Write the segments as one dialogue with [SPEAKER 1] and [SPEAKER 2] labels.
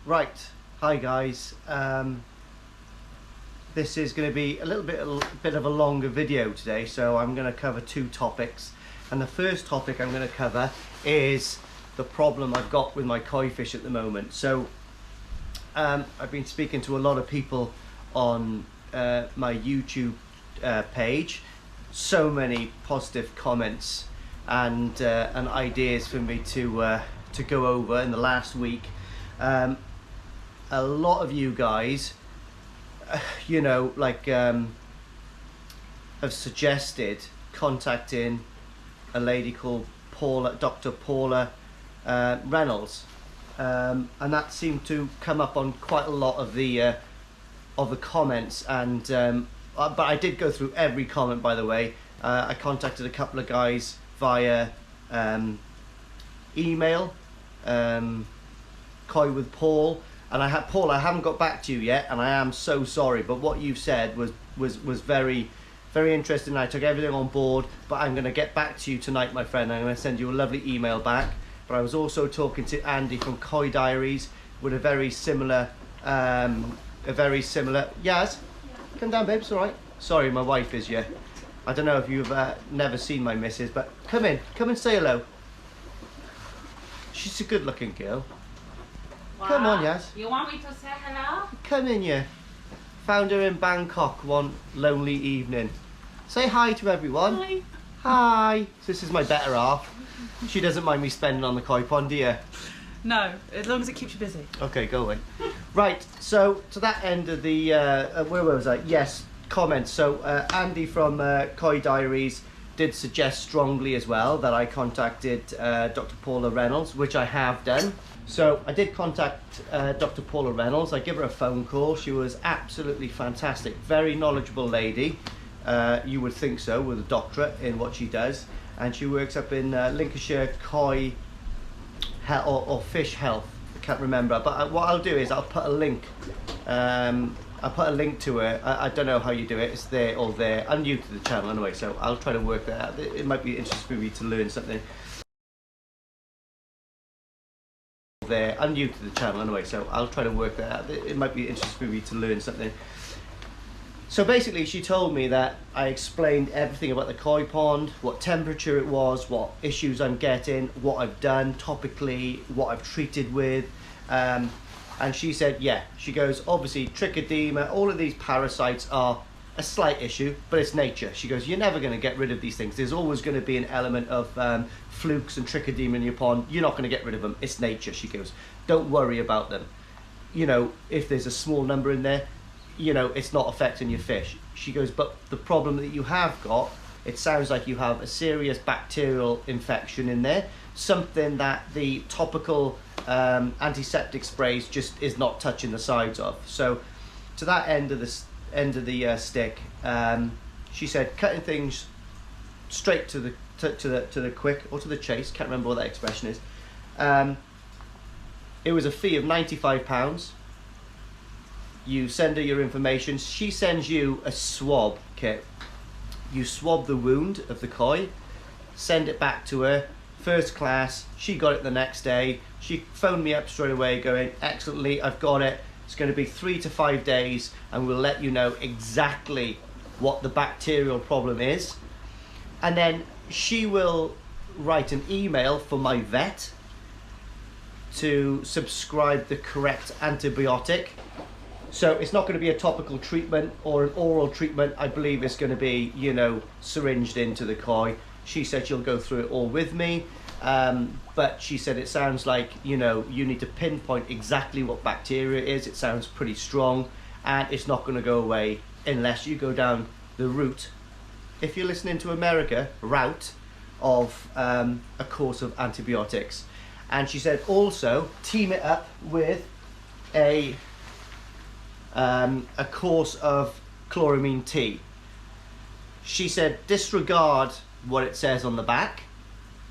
[SPEAKER 1] Right, hi guys. This is going to be a bit of a longer video today, so I'm going to cover two topics. And the first topic I'm going to cover is the problem I've got with my koi fish at the moment. So I've been speaking to a lot of people on my YouTube page. So many positive comments and ideas for me to go over in the last week. A lot of you guys, have suggested contacting a lady called Dr. Paula Reynolds, and that seemed to come up on quite a lot of the comments. And but I did go through every comment, by the way. I contacted a couple of guys via email, Koi with Paul. And Paul, I haven't got back to you yet, and I am so sorry. But what you've said was very, very interesting. I took everything on board, but I'm going to get back to you tonight, my friend. I'm going to send you a lovely email back. But I was also talking to Andy from Koi Diaries with a very similar. Yaz, come down, babe. It's all right. Sorry, my wife is here. I don't know if you've never seen my missus, but come in, come and say hello. She's a good-looking girl.
[SPEAKER 2] Wow.
[SPEAKER 1] Come on, Yaz.
[SPEAKER 2] You want me to say hello?
[SPEAKER 1] Come in, you. Found her in Bangkok one lonely evening. Say hi to everyone.
[SPEAKER 2] Hi.
[SPEAKER 1] Hi. So this is my better half. She doesn't mind me spending on the koi pond, do you?
[SPEAKER 3] No, as long as it keeps you busy.
[SPEAKER 1] Okay, go away. Right, so to that end of the, where was I? Yes, comments. So Andy from Koi Diaries did suggest strongly as well that I contacted Dr. Paula Reynolds, which I have done. So I did contact Dr. Paula Reynolds. I gave her a phone call. She was absolutely fantastic, very knowledgeable lady. You would think so, with a doctorate in what she does. And she works up in Lincolnshire Koi or Fish Health. I can't remember. But what I'll do is I'll put a link. I'll put a link to her. I don't know how you do it. It's there or there. I'm new to the channel anyway, so I'll try to work that out. It might be interesting for me to learn something. I'm new to the channel anyway, so I'll try to work that out. It might be interesting for me to learn something. So basically, she told me that I explained everything about the koi pond, what temperature it was, what issues I'm getting, what I've done topically, what I've treated with, and she said, yeah, she goes, obviously trichoderma, all of these parasites are a slight issue, but it's nature. She goes, you're never going to get rid of these things. There's always going to be an element of flukes and trichoderma in your pond. You're not going to get rid of them. It's nature. She goes, don't worry about them. If there's a small number in there, it's not affecting your fish. She goes, but the problem that you have got, it sounds like you have a serious bacterial infection in there, something that the topical antiseptic sprays just is not touching the sides of. So to that end of the stick, she said cutting things straight to the quick or to the chase, can't remember what that expression is. It was a fee of £95. You send her your information, she sends you a swab kit. You swab the wound of the koi, send it back to her, first class. She got it the next day. She phoned me up straight away going, excellently, I've got it. It's going to be 3 to 5 days, and we'll let you know exactly what the bacterial problem is. And then she will write an email for my vet to subscribe the correct antibiotic. So it's not going to be a topical treatment or an oral treatment. I believe it's going to be, syringed into the koi. She said she'll go through it all with me. But she said it sounds like, you need to pinpoint exactly what bacteria it is. It sounds pretty strong, and it's not going to go away unless you go down the route, if you're listening to America, route of a course of antibiotics. And she said also team it up with a course of chloramine T. She said disregard what it says on the back,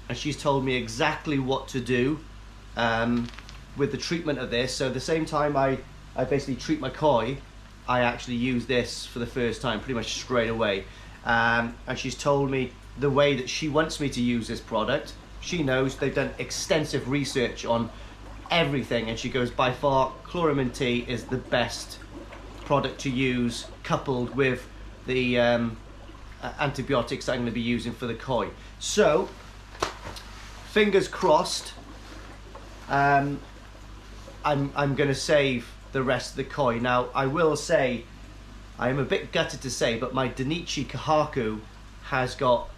[SPEAKER 1] and she's told me exactly what to do with the treatment of this. So the same time I basically treat my koi, I actually use this for the first time pretty much straight away. And she's told me the way that she wants me to use this product. She knows they've done extensive research on everything, and she goes, by far chloramine T is the best product to use, coupled with the antibiotics that I'm going to be using for the koi. So fingers crossed, I'm going to save the rest of the koi. Now I will say, I am a bit gutted to say, but my Danichi Kahaku has got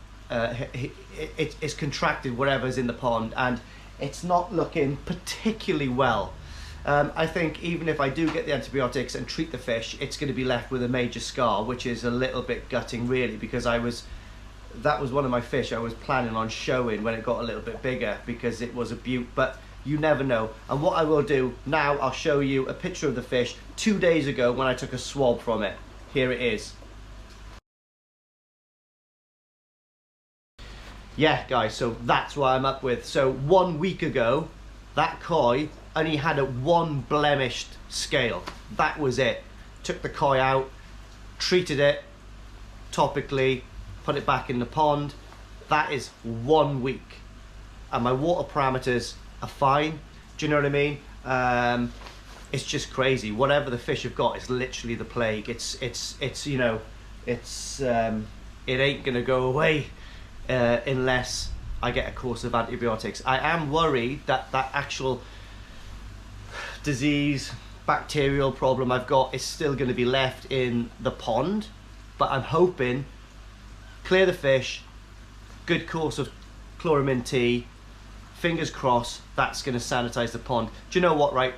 [SPEAKER 1] it's contracted whatever's in the pond, and it's not looking particularly well. I think even if I do get the antibiotics and treat the fish, it's going to be left with a major scar, which is a little bit gutting really, because that was one of my fish I was planning on showing when it got a little bit bigger, because it was a beaut, but you never know. And what I will do now, I'll show you a picture of the fish 2 days ago when I took a swab from it. Here it is. Yeah guys, so that's what I'm up with. So 1 week ago, that koi only had a 1 blemished scale. That was it. Took the koi out, treated it topically, put it back in the pond. That is 1 week. And my water parameters are fine. Do you know what I mean? It's just crazy. Whatever the fish have got is literally the plague. It's you know, it ain't gonna go away unless I get a course of antibiotics. I am worried that that actual disease, bacterial problem I've got is still going to be left in the pond, but I'm hoping clear the fish, good course of chloramine T, fingers crossed, that's going to sanitize the pond. Do you know what, right?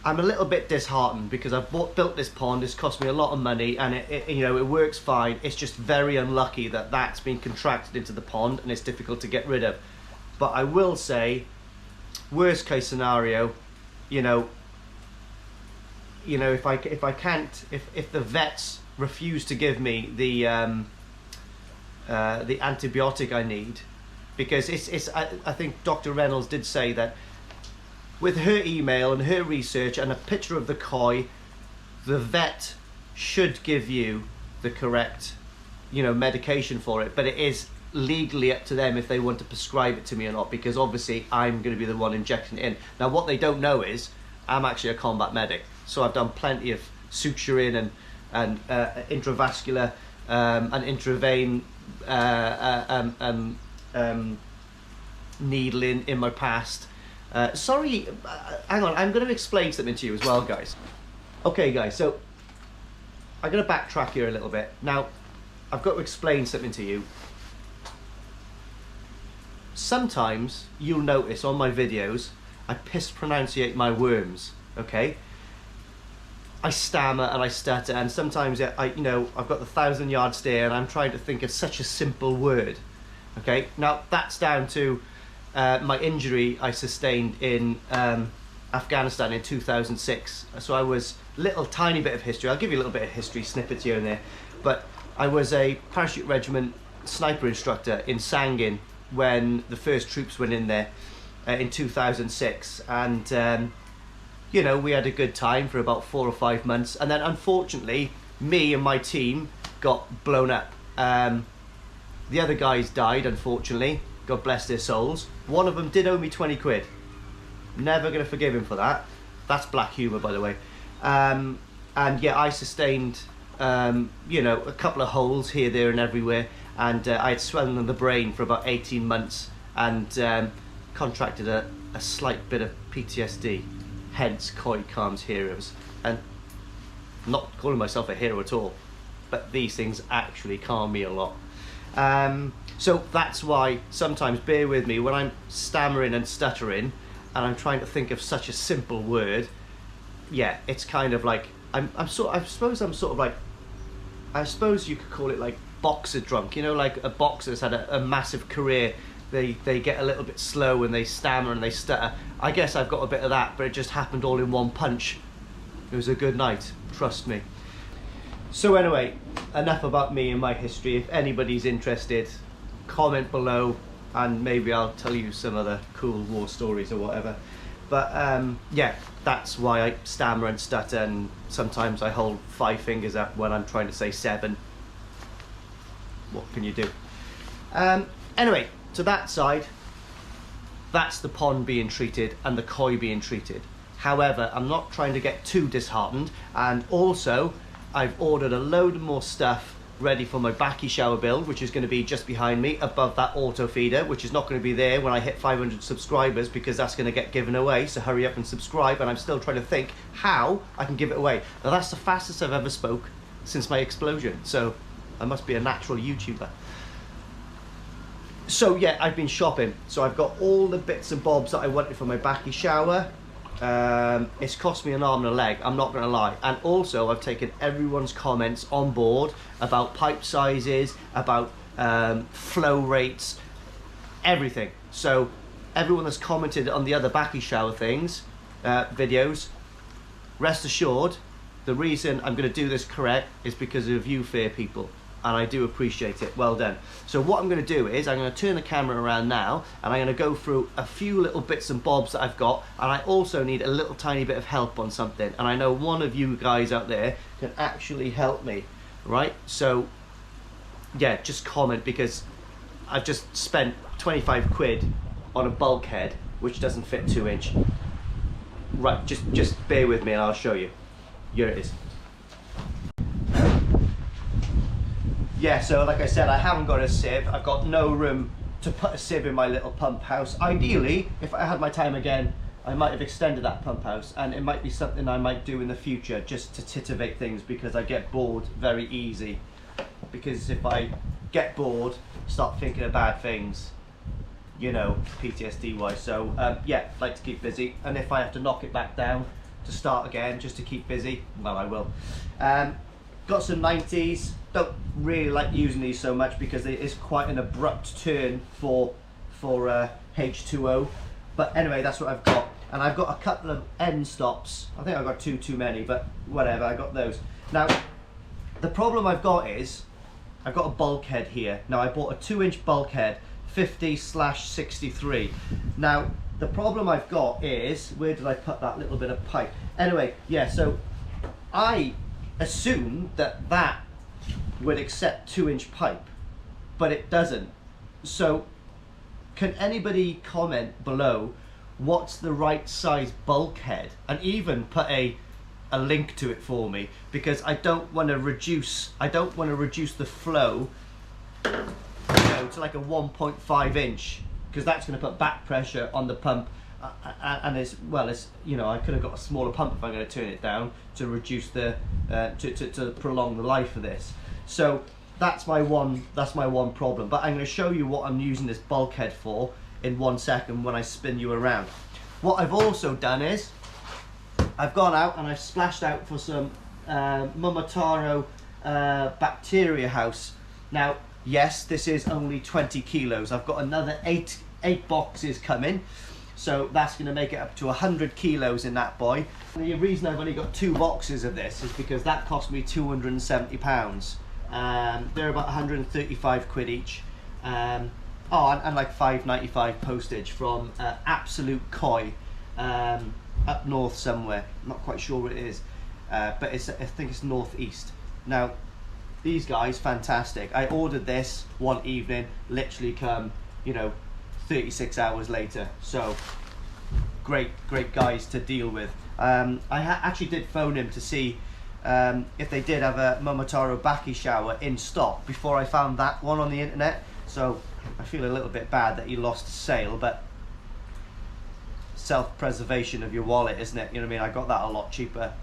[SPEAKER 1] I'm a little bit disheartened because I've built this pond. It's cost me a lot of money, and you know, it works fine. It's just very unlucky that that's been contracted into the pond and it's difficult to get rid of. But I will say, worst case scenario, you know, if the vets refuse to give me the antibiotic I need, because I think Dr. Reynolds did say that with her email and her research and a picture of the koi, the vet should give you the correct, you know, medication for it, but it is legally up to them if they want to prescribe it to me or not, because obviously I'm going to be the one injecting it in. Now what they don't know is I'm actually a combat medic, so I've done plenty of suturing and intravascular and intravein needling in my past. Sorry, hang on, I'm going to explain something to you as well, guys. Okay guys, so I'm going to backtrack here a little bit. Now I've got to explain something to you. Sometimes you'll notice on my videos I mispronunciate my words, okay? I stammer and I stutter, and sometimes you know, I've got the 1,000-yard stare and I'm trying to think of such a simple word, okay? Now that's down to my injury I sustained in Afghanistan in 2006. So I was little tiny bit of history. I'll give you a little bit of history snippets here and there, but I was a parachute regiment sniper instructor in Sangin when the first troops went in there in 2006, and you know, we had a good time for about 4 or 5 months, and then unfortunately me and my team got blown up. The other guys died, unfortunately, God bless their souls. One of them did owe me 20 quid. Never gonna forgive him for that. That's black humour, by the way. And yeah, I sustained you know, a couple of holes here, there and everywhere, and I had swelling in the brain for about 18 months, and contracted a slight bit of PTSD, hence Koi Calm's heroes. And I'm not calling myself a hero at all, but these things actually calm me a lot. So that's why sometimes, bear with me, when I'm stammering and stuttering and I'm trying to think of such a simple word, yeah, it's kind of like, I suppose you could call it like boxer drunk, you know, like a boxer's had a massive career, they get a little bit slow and they stammer and they stutter. I guess I've got a bit of that, but it just happened all in one punch. It was a good night, trust me. So anyway, enough about me and my history. If anybody's interested, comment below and maybe I'll tell you some other cool war stories or whatever. But yeah, that's why I stammer and stutter, and sometimes I hold 5 fingers up when I'm trying to say 7. What can you do? Anyway, to that side, that's the pond being treated and the koi being treated. However, I'm not trying to get too disheartened, and also I've ordered a load more stuff ready for my Bakki shower build, which is going to be just behind me above that auto feeder, which is not going to be there when I hit 500 subscribers, because that's going to get given away. So hurry up and subscribe, and I'm still trying to think how I can give it away. Now that's the fastest I've ever spoke since my explosion, so I must be a natural YouTuber. So yeah, I've been shopping, so I've got all the bits and bobs that I wanted for my Bakki shower. It's cost me an arm and a leg, I'm not gonna lie. And also I've taken everyone's comments on board about pipe sizes, about flow rates, everything. So everyone that's commented on the other Bakki shower things, videos, rest assured, the reason I'm gonna do this correct is because of you fair people, and I do appreciate it. Well done. So what I'm going to do is I'm going to turn the camera around now, and I'm going to go through a few little bits and bobs that I've got, and I also need a little tiny bit of help on something, and I know one of you guys out there can actually help me, right? So yeah, just comment, because I've just spent 25 quid on a bulkhead which doesn't fit 2-inch. Right, just bear with me and I'll show you. Here it is. Yeah, so like I said, I haven't got a sieve. I've got no room to put a sieve in my little pump house. Ideally, if I had my time again, I might have extended that pump house, and it might be something I might do in the future, just to titivate things, because I get bored very easy. Because if I get bored, start thinking of bad things, you know, PTSD wise. So yeah, like to keep busy, and if I have to knock it back down to start again just to keep busy, well, I will. Got some 90s. Don't really like using these so much because it is quite an abrupt turn for H2O. But anyway, that's what I've got. And I've got a couple of end stops. I think I've got too many, but whatever, I got those. Now, the problem I've got is, I've got a bulkhead here. Now, I bought a 2-inch bulkhead, 50/63. Now, the problem I've got is, where did I put that little bit of pipe? Anyway, yeah, so I assume that that would accept 2-inch pipe, but it doesn't. So can anybody comment below what's the right size bulkhead, and even put a link to it for me, because I don't want to reduce the flow, you know, to like a 1.5 inch, because that's going to put back pressure on the pump. And as well as, you know, I could have got a smaller pump if I'm going to turn it down to reduce the to prolong the life of this. So that's my one problem. But I'm going to show you what I'm using this bulkhead for in 1 second when I spin you around. What I've also done is I've gone out and I've splashed out for some Momotaro bacteria house. Now, yes, this is only 20 kilos. I've got another eight boxes coming. So that's going to make it up to 100 kilos in that boy. The reason I've only got 2 boxes of this is because that cost me £270. They're about 135 quid each. And like £5.95 postage from Absolute Koi up north somewhere. I'm not quite sure what it is, but I think it's northeast. Now, these guys, fantastic. I ordered this one evening, literally come, you know, 36 hours later. So great guys to deal with. I actually did phone him to see if they did have a Momotaro Bakki shower in stock before I found that one on the internet. So I feel a little bit bad that he lost a sale, but self-preservation of your wallet, isn't it? You know what I mean? I got that a lot cheaper.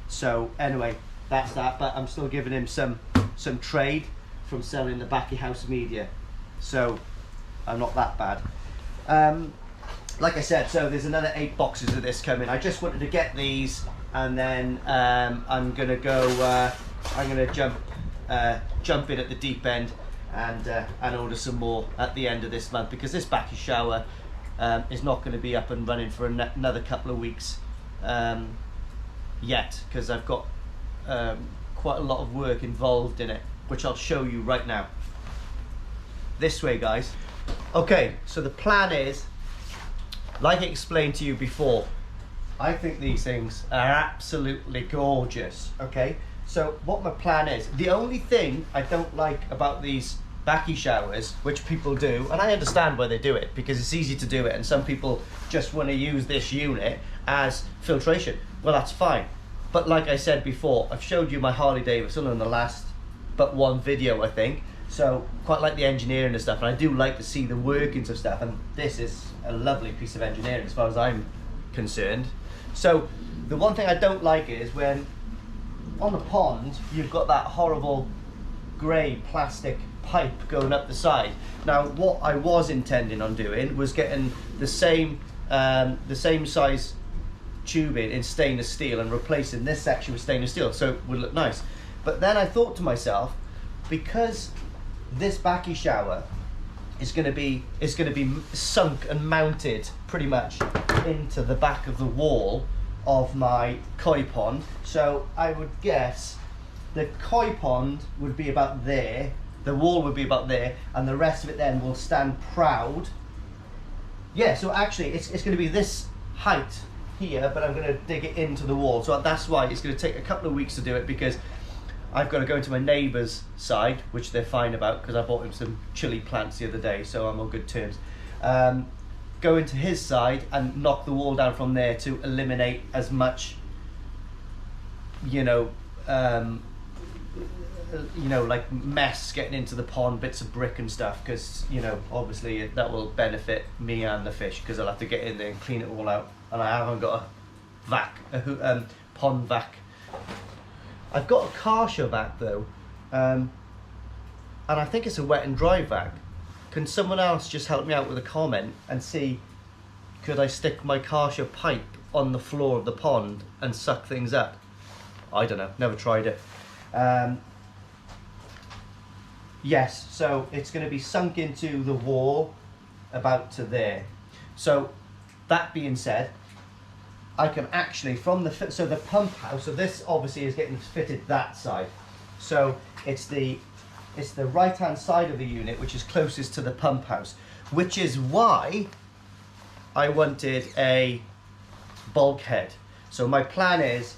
[SPEAKER 1] So anyway, that's that. But I'm still giving him some trade from selling the Bakki House media. So I'm not that bad. Like I said, so there's another 8 boxes of this coming. I just wanted to get these, and then I'm gonna go. I'm gonna jump in at the deep end and order some more at the end of this month, because this Bakki shower is not going to be up and running for another couple of weeks yet, because I've got quite a lot of work involved in it, which I'll show you right now. This way, guys. Okay, so the plan is, like I explained to you before, I think these things are absolutely gorgeous. Okay, so what my plan is, the only thing I don't like about these Bakki showers, which people do, and I understand why they do it, because it's easy to do it, and some people just want to use this unit as filtration. Well, that's fine. But like I said before, I've showed you my Harley Davidson in the last but one video, I think. So quite like the engineering and stuff, and I do like to see the workings of stuff, and this is a lovely piece of engineering as far as I'm concerned. So the one thing I don't like is when on the pond you've got that horrible grey plastic pipe going up the side. Now what I was intending on doing was getting the same size tubing in stainless steel and replacing this section with stainless steel, so it would look nice. But then I thought to myself, because this Bakki shower is going to be sunk and mounted pretty much into the back of the wall of my koi pond, so I would guess the koi pond would be about there, the wall would be about there, and the rest of it then will stand proud. Yeah, so actually it's going to be this height here, but I'm going to dig it into the wall, so that's why it's going to take a couple of weeks to do it, because I've got to go into my neighbour's side, which they're fine about, because I bought him some chili plants the other day, so I'm on good terms. Go into his side and knock the wall down from there to eliminate as much, like mess getting into the pond, bits of brick and stuff, because obviously that will benefit me and the fish, because I'll have to get in there and clean it all out, and I haven't got a pond vac. I've got a Karsha vac though, and I think it's a wet and dry vac. Can someone else just help me out with a comment and see, could I stick my Karsha pipe on the floor of the pond and suck things up? I don't know, never tried it. Yes, so it's going to be sunk into the wall about to there. So that being said, I can actually, from the pump house, so this obviously is getting fitted that side. So it's the right hand side of the unit which is closest to the pump house, which is why I wanted a bulkhead. So my plan is,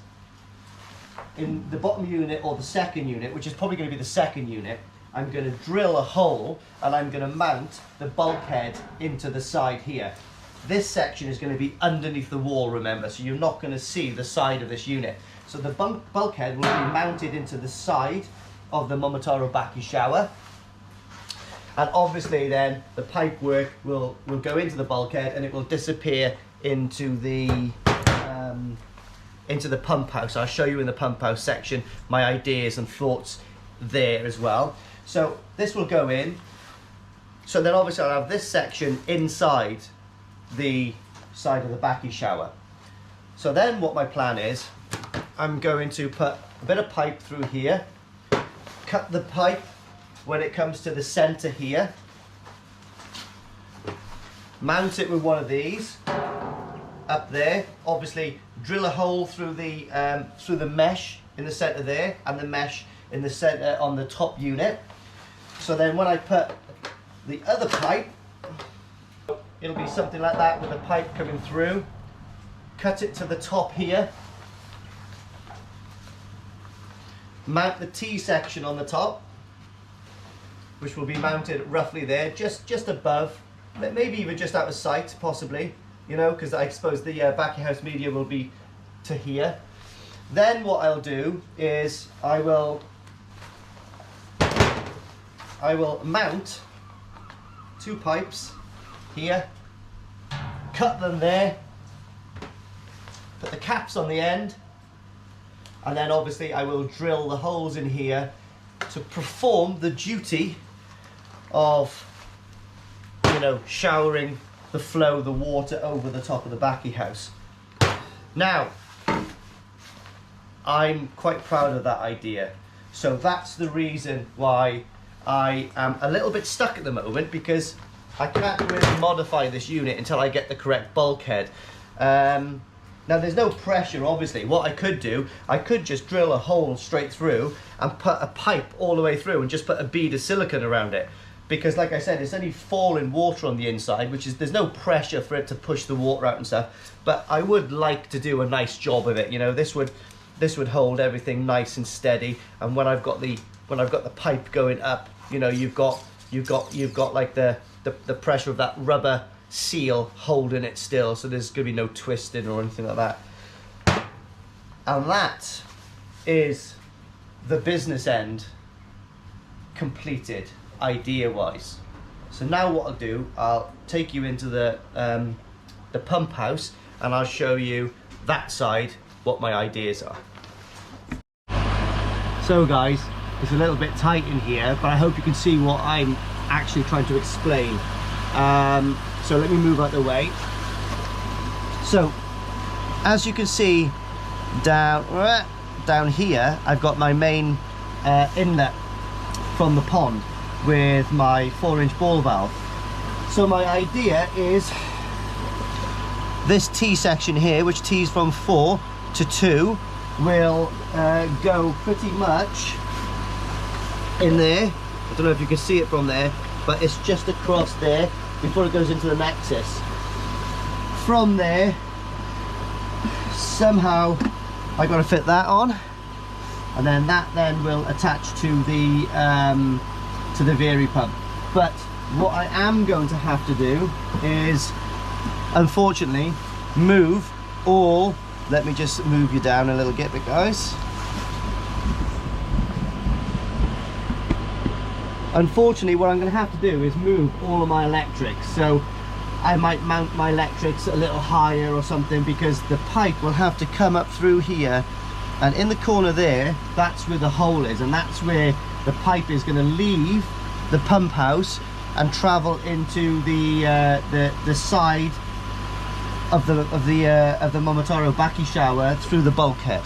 [SPEAKER 1] in the bottom unit or the second unit, which is probably going to be the second unit, I'm going to drill a hole and I'm going to mount the bulkhead into the side here. This section is going to be underneath the wall, remember, so you're not going to see the side of this unit. So the bulkhead will be mounted into the side of the Momotaro Bakki shower, and obviously then the pipe work will go into the bulkhead and it will disappear into the pump house. I'll show you in the pump house section my ideas and thoughts there as well. So this will go in, so then obviously I'll have this section inside the side of the Bakki shower. So then what my plan is, I'm going to put a bit of pipe through here, cut the pipe when it comes to the center here, mount it with one of these up there, obviously drill a hole through the mesh in the center there and the mesh in the center on the top unit. So then when I put the other pipe, it'll be something like that with a pipe coming through, cut it to the top here, mount the T section on the top, which will be mounted roughly there, just above, maybe even just out of sight possibly, because I suppose the Bakki house media will be to here. Then what I'll do is I will mount two pipes here, cut them there, put the caps on the end, and then obviously I will drill the holes in here to perform the duty of showering the water over the top of the Bakki house. Now I'm quite proud of that idea, so that's the reason why I am a little bit stuck at the moment, because I can't really modify this unit until I get the correct bulkhead. Now there's no pressure obviously. What I could do, I could just drill a hole straight through and put a pipe all the way through and just put a bead of silicone around it, because like I said, it's only falling water on the inside, which is, there's no pressure for it to push the water out and stuff. But I would like to do a nice job of it. This would hold everything nice and steady, and when I've got the pipe going up, you've got you've got like the pressure of that rubber seal holding it still, so there's gonna be no twisting or anything like that. And that is the business end completed, idea wise. So now what I'll do, I'll take you into the pump house and I'll show you that side, what my ideas are. So guys, it's a little bit tight in here, but I hope you can see what I'm actually trying to explain. So let me move out the way. So as you can see down here, I've got my main inlet from the pond with my 4-inch ball valve. So my idea is this T section here, which T's from 4 to 2, will go pretty much in there. I don't know if you can see it from there, but it's just across there before it goes into the nexus. From there, somehow I got to fit that on, and then that then will attach to the Vary pump. But what I am going to have to do is, unfortunately, move all. Let me just move you down a little bit, guys. Unfortunately, what I'm going to have to do is move all of my electrics. So I might mount my electrics a little higher or something, because the pipe will have to come up through here, and in the corner there, that's where the hole is, and that's where the pipe is going to leave the pump house and travel into the side of the Momotaro Bakki shower through the bulkhead.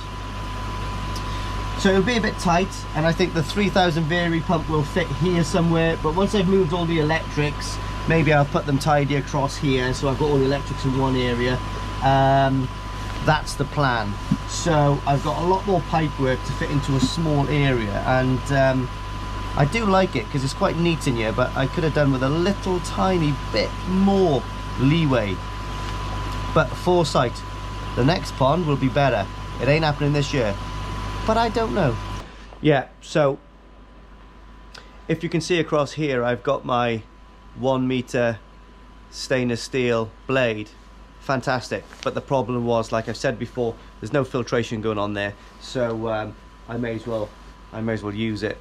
[SPEAKER 1] So it'll be a bit tight, and I think the 3000 Vary pump will fit here somewhere, but once I've moved all the electrics, maybe I'll put them tidy across here, so I've got all the electrics in one area. That's the plan. So I've got a lot more pipe work to fit into a small area, and I do like it because it's quite neat in here, but I could have done with a little tiny bit more leeway. But foresight, the next pond will be better. It ain't happening this year, but I don't know. Yeah, so if you can see across here, I've got my 1 meter stainless steel blade. Fantastic. But the problem was, like I've said before, there's no filtration going on there, so I may as well use it.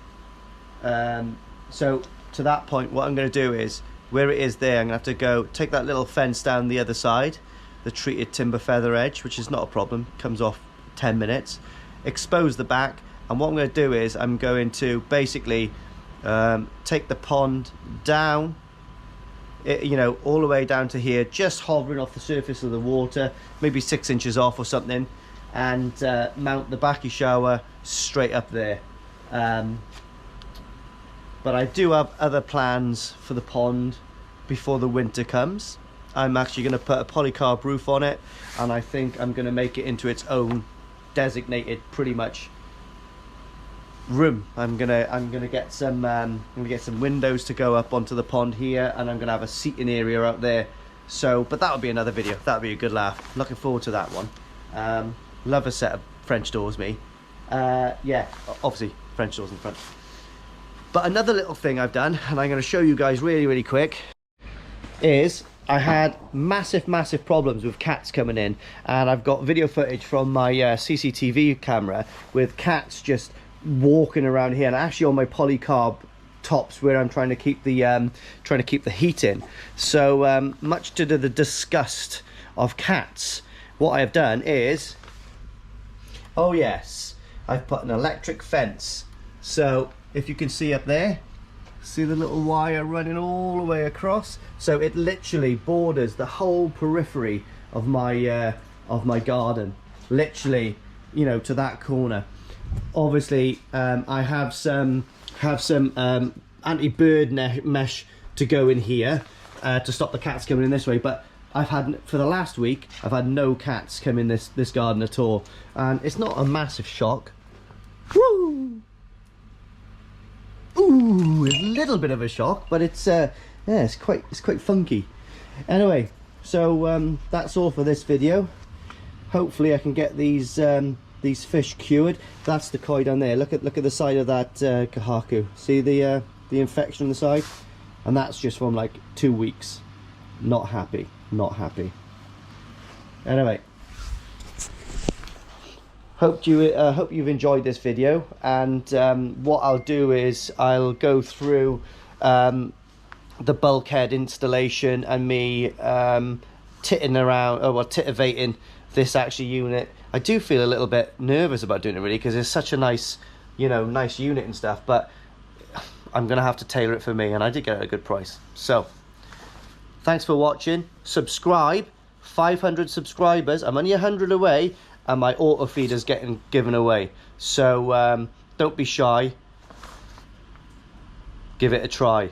[SPEAKER 1] So to that point, what I'm going to do is, where it is there, I'm going to have to go take that little fence down the other side, the treated timber feather edge, which is not a problem, comes off 10 minutes, expose the back, and what I'm going to do is I'm going to basically take the pond down, you know, all the way down to here, just hovering off the surface of the water, maybe 6 inches off or something, and mount the Bakki shower straight up there. But I do have other plans for the pond before the winter comes. I'm actually going to put a polycarb roof on it, and I think I'm going to make it into its own designated, pretty much, room. I'm gonna get some windows to go up onto the pond here, and I'm gonna have a seating area out there. So, but that would be another video. That would be a good laugh. Looking forward to that one. Love a set of French doors, me. Yeah, obviously French doors in front. But another little thing I've done, and I'm going to show you guys really quick, is I had massive problems with cats coming in, and I've got video footage from my CCTV camera with cats just walking around here, and actually on my polycarb tops where I'm trying to keep the heat in. So much to the disgust of cats, what I have done is, oh yes, I've put an electric fence. So if you can see up there, see the little wire running all the way across, so it literally borders the whole periphery of my garden, literally, you know, to that corner. Obviously I have some anti-bird mesh to go in here to stop the cats coming in this way, but I've had, for the last week, I've had no cats come in this garden at all, and it's not a massive shock. Woo! Ooh, a little bit of a shock, but it's yeah, it's quite funky. Anyway, so that's all for this video. Hopefully I can get these fish cured. That's the koi down there. Look at the side of that kahaku. See the infection on the side? and that's just from like 2 weeks. Not happy, not happy. Anyway, hope you've enjoyed this video, and what I'll do is I'll go through the bulkhead installation and me titivating this actual unit. I do feel a little bit nervous about doing it, really, because it's such a nice, nice unit and stuff, but I'm gonna have to tailor it for me, and I did get it at a good price. So thanks for watching. Subscribe. 500 subscribers. I'm only 100 away, and my auto feeder's getting given away. So don't be shy. Give it a try.